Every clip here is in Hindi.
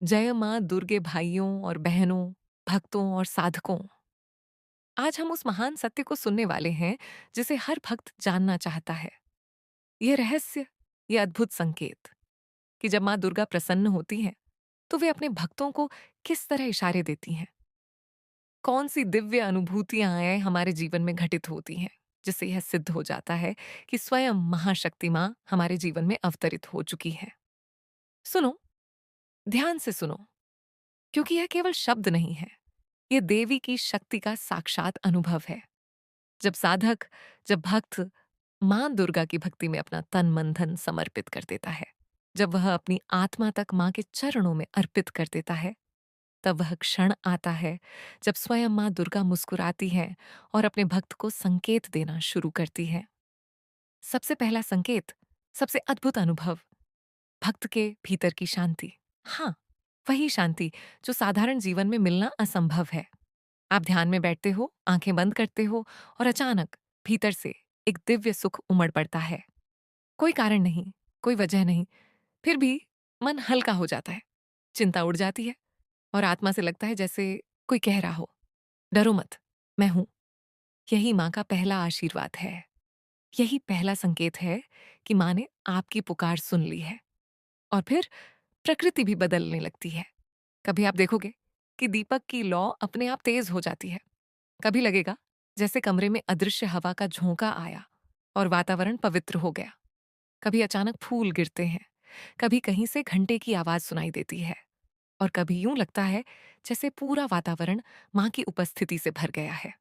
जय माँ दुर्गे भाइयों और बहनों, भक्तों और साधकों। आज हम उस महान सत्य को सुनने वाले हैं जिसे हर भक्त जानना चाहता है। यह रहस्य, यह अद्भुत संकेत कि जब माँ दुर्गा प्रसन्न होती हैं, तो वे अपने भक्तों को किस तरह इशारे देती हैं। कौन सी दिव्य अनुभूतियां हमारे जीवन में घटित होती हैं, जिससे यह सिद्ध हो जाता है कि स्वयं महाशक्ति माँ हमारे जीवन में अवतरित हो चुकी है। सुनो, ध्यान से सुनो, क्योंकि यह केवल शब्द नहीं है, ये देवी की शक्ति का साक्षात अनुभव है। जब साधक, जब भक्त मां दुर्गा की भक्ति में अपना तन मन धन समर्पित कर देता है, जब वह अपनी आत्मा तक मां के चरणों में अर्पित कर देता है, तब वह क्षण आता है जब स्वयं मां दुर्गा मुस्कुराती है और अपने भक्त को संकेत देना शुरू करती है। सबसे पहला संकेत, सबसे अद्भुत अनुभव, भक्त के भीतर की शांति। हाँ, वही शांति जो साधारण जीवन में मिलना असंभव है। आप ध्यान में बैठते हो, आंखें बंद करते हो और अचानक भीतर से एक दिव्य सुख उमड़ पड़ता है। कोई कारण नहीं, कोई वजह नहीं, फिर भी मन हल्का हो जाता है, चिंता उड़ जाती है और आत्मा से लगता है जैसे कोई कह रहा हो, डरो मत, मैं हूं। यही माँ का पहला आशीर्वाद है। यही पहला संकेत है कि माँ ने आपकी पुकार सुन ली है। और फिर प्रकृति भी बदलने लगती है। कभी आप देखोगे कि दीपक की लौ अपने आप तेज हो जाती है। कभी लगेगा जैसे कमरे में अदृश्य हवा का झोंका आया और वातावरण पवित्र हो गया। कभी अचानक फूल गिरते हैं, कभी कहीं से घंटे की आवाज सुनाई देती है और कभी यूं लगता है जैसे पूरा वातावरण माँ की उपस्थिति से भर गया है।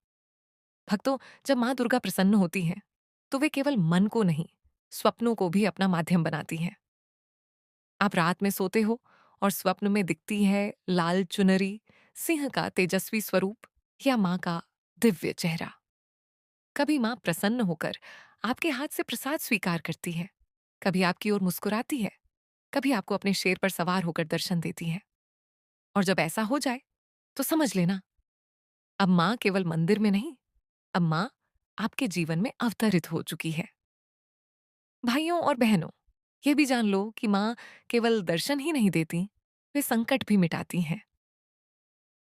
भक्तों, जब माँ दुर्गा प्रसन्न होती हैं, तो वे केवल मन को नहीं, स्वप्नों को भी अपना माध्यम बनाती हैं। आप रात में सोते हो और स्वप्न में दिखती है लाल चुनरी, सिंह का तेजस्वी स्वरूप या माँ का दिव्य चेहरा। कभी माँ प्रसन्न होकर आपके हाथ से प्रसाद स्वीकार करती है, कभी आपकी ओर मुस्कुराती है, कभी आपको अपने शेर पर सवार होकर दर्शन देती है। और जब ऐसा हो जाए तो समझ लेना, अब माँ केवल मंदिर में नहीं, अब माँ आपके जीवन में अवतरित हो चुकी है। भाइयों और बहनों, ये भी जान लो कि माँ केवल दर्शन ही नहीं देती, वे संकट भी मिटाती हैं।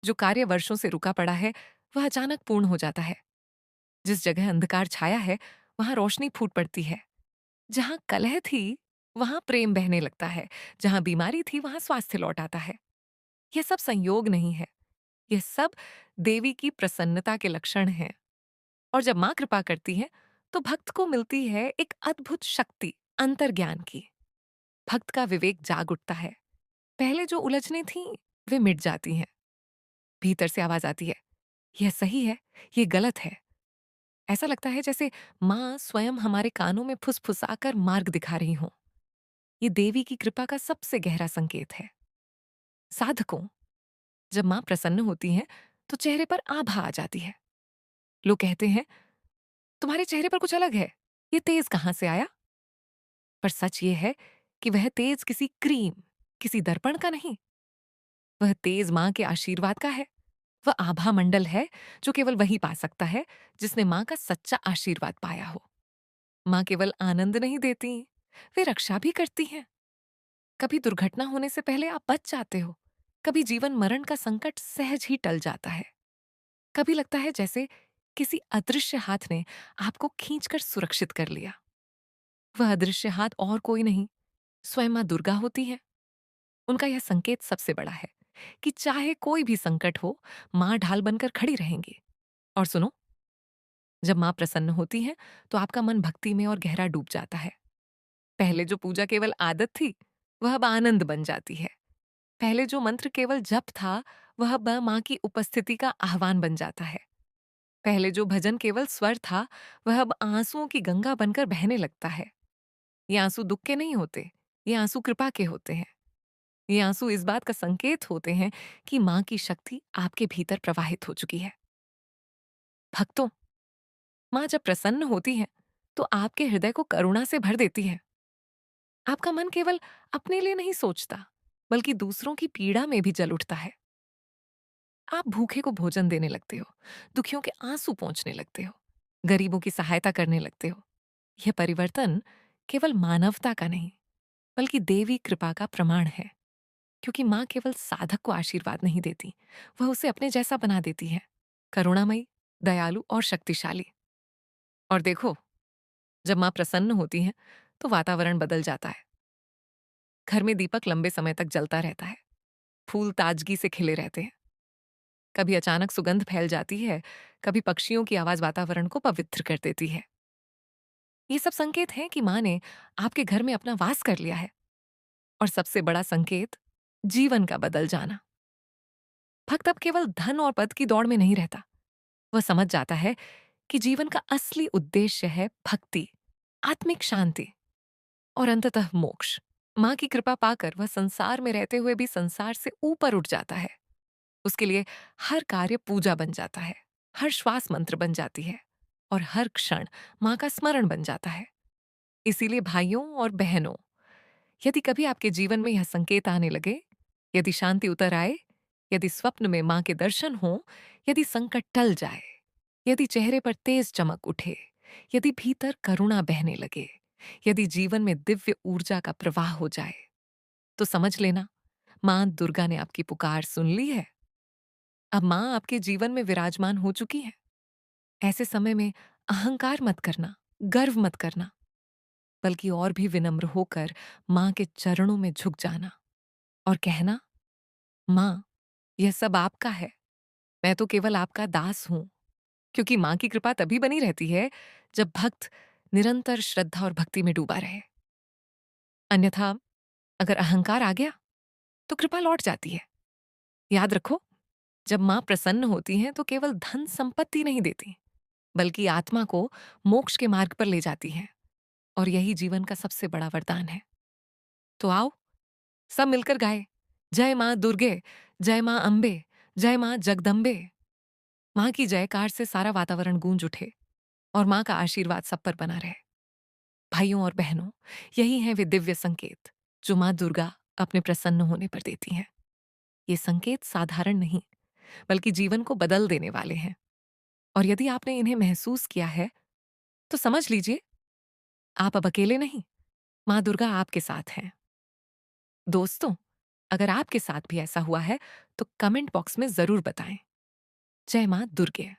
जो कार्य वर्षों से रुका पड़ा है, वह अचानक पूर्ण हो जाता है। जिस जगह अंधकार छाया है, वहां रोशनी फूट पड़ती है। जहां कलह थी, वहां प्रेम बहने लगता है। जहां बीमारी थी, वहां स्वास्थ्य लौट आता है। यह सब संयोग नहीं है, यह सब देवी की प्रसन्नता के लक्षण हैं। और जब मां कृपा करती है, तो भक्त को मिलती है एक अद्भुत शक्ति, अंतर्ज्ञान की। भक्त का विवेक जाग उठता है। पहले जो उलझने थीं, वे मिट जाती हैं। भीतर से आवाज आती है, यह सही है, यह गलत है। ऐसा लगता है जैसे माँ स्वयं हमारे कानों में फुसफुसाकर मार्ग दिखा रही हो। ये देवी की कृपा का सबसे गहरा संकेत है। साधकों, जब माँ प्रसन्न होती हैं, तो चेहरे पर आभा आ जाती है। लोग कहते हैं, तुम्हारे चेहरे पर कुछ अलग है, ये तेज कहाँ से आया? पर सच ये है कि वह तेज किसी क्रीम, किसी दर्पण का नहीं, वह तेज माँ के आशीर्वाद का है। वह आभा मंडल है जो केवल वही पा सकता है जिसने माँ का सच्चा आशीर्वाद पाया हो। माँ केवल आनंद नहीं देती, वे रक्षा भी करती हैं। कभी दुर्घटना होने से पहले आप बच जाते हो, कभी जीवन मरण का संकट सहज ही टल जाता है। कभी लगता है जैसे किसी अदृश्य हाथ ने आपको खींचकर सुरक्षित कर लिया। वह अदृश्य हाथ और कोई नहीं, स्वयं माँ दुर्गा होती है। उनका यह संकेत सबसे बड़ा है कि चाहे कोई भी संकट हो, माँ ढाल बनकर खड़ी रहेंगी। और सुनो, जब माँ प्रसन्न होती है, तो आपका मन भक्ति में और गहरा डूब जाता है। पहले जो पूजा केवल आदत थी, वह अब आनंद बन जाती है। पहले जो मंत्र केवल जप था, वह अब माँ की उपस्थिति का आह्वान बन जाता है। पहले जो भजन केवल स्वर था, वह अब आंसुओं की गंगा बनकर बहने लगता है। ये आंसू दुख के नहीं होते, ये आंसू कृपा के होते हैं। ये आंसू इस बात का संकेत होते हैं कि माँ की शक्ति आपके भीतर प्रवाहित हो चुकी है। भक्तों, माँ जब प्रसन्न होती है, तो आपके हृदय को करुणा से भर देती है। आपका मन केवल अपने लिए नहीं सोचता, बल्कि दूसरों की पीड़ा में भी जल उठता है। आप भूखे को भोजन देने लगते हो, दुखियों के आंसू पोंछने लगते हो, गरीबों की सहायता करने लगते हो। यह परिवर्तन केवल मानवता का नहीं, बल्कि देवी कृपा का प्रमाण है। क्योंकि माँ केवल साधक को आशीर्वाद नहीं देती, वह उसे अपने जैसा बना देती है, करुणामयी, दयालु और शक्तिशाली। और देखो, जब माँ प्रसन्न होती है तो वातावरण बदल जाता है। घर में दीपक लंबे समय तक जलता रहता है, फूल ताजगी से खिले रहते हैं, कभी अचानक सुगंध फैल जाती है, कभी पक्षियों की आवाज वातावरण को पवित्र कर देती है। ये सब संकेत हैं कि माँ ने आपके घर में अपना वास कर लिया है। और सबसे बड़ा संकेत, जीवन का बदल जाना। भक्त अब केवल धन और पद की दौड़ में नहीं रहता। वह समझ जाता है कि जीवन का असली उद्देश्य है भक्ति, आत्मिक शांति और अंततः मोक्ष। माँ की कृपा पाकर वह संसार में रहते हुए भी संसार से ऊपर उठ जाता है। उसके लिए हर कार्य पूजा बन जाता है, हर श्वास मंत्र बन जाती है और हर क्षण माँ का स्मरण बन जाता है। इसीलिए भाइयों और बहनों, यदि कभी आपके जीवन में यह संकेत आने लगे, यदि शांति उतर आए, यदि स्वप्न में माँ के दर्शन हो, यदि संकट टल जाए, यदि चेहरे पर तेज चमक उठे, यदि भीतर करुणा बहने लगे, यदि जीवन में दिव्य ऊर्जा का प्रवाह हो जाए, तो समझ लेना, माँ दुर्गा ने आपकी पुकार सुन ली है। अब माँ आपके जीवन में विराजमान हो चुकी है। ऐसे समय में अहंकार मत करना, गर्व मत करना, बल्कि और भी विनम्र होकर माँ के चरणों में झुक जाना और कहना, माँ, यह सब आपका है, मैं तो केवल आपका दास हूं। क्योंकि माँ की कृपा तभी बनी रहती है जब भक्त निरंतर श्रद्धा और भक्ति में डूबा रहे। अन्यथा अगर अहंकार आ गया तो कृपा लौट जाती है। याद रखो, जब माँ प्रसन्न होती हैं तो केवल धन संपत्ति नहीं देती, बल्कि आत्मा को मोक्ष के मार्ग पर ले जाती हैं। और यही जीवन का सबसे बड़ा वरदान है। तो आओ, सब मिलकर गाए, जय माँ दुर्गे, जय माँ अम्बे, जय माँ जगदम्बे। माँ की जयकार से सारा वातावरण गूंज उठे और माँ का आशीर्वाद सब पर बना रहे। भाइयों और बहनों, यही हैं वे दिव्य संकेत जो माँ दुर्गा अपने प्रसन्न होने पर देती हैं। ये संकेत साधारण नहीं, बल्कि जीवन को बदल देने वाले हैं। और यदि आपने इन्हें महसूस किया है, तो समझ लीजिए, आप अब अकेले नहीं, माँ दुर्गा आपके साथ हैं। दोस्तों, अगर आपके साथ भी ऐसा हुआ है, तो कमेंट बॉक्स में जरूर बताएं। जय माँ दुर्गे।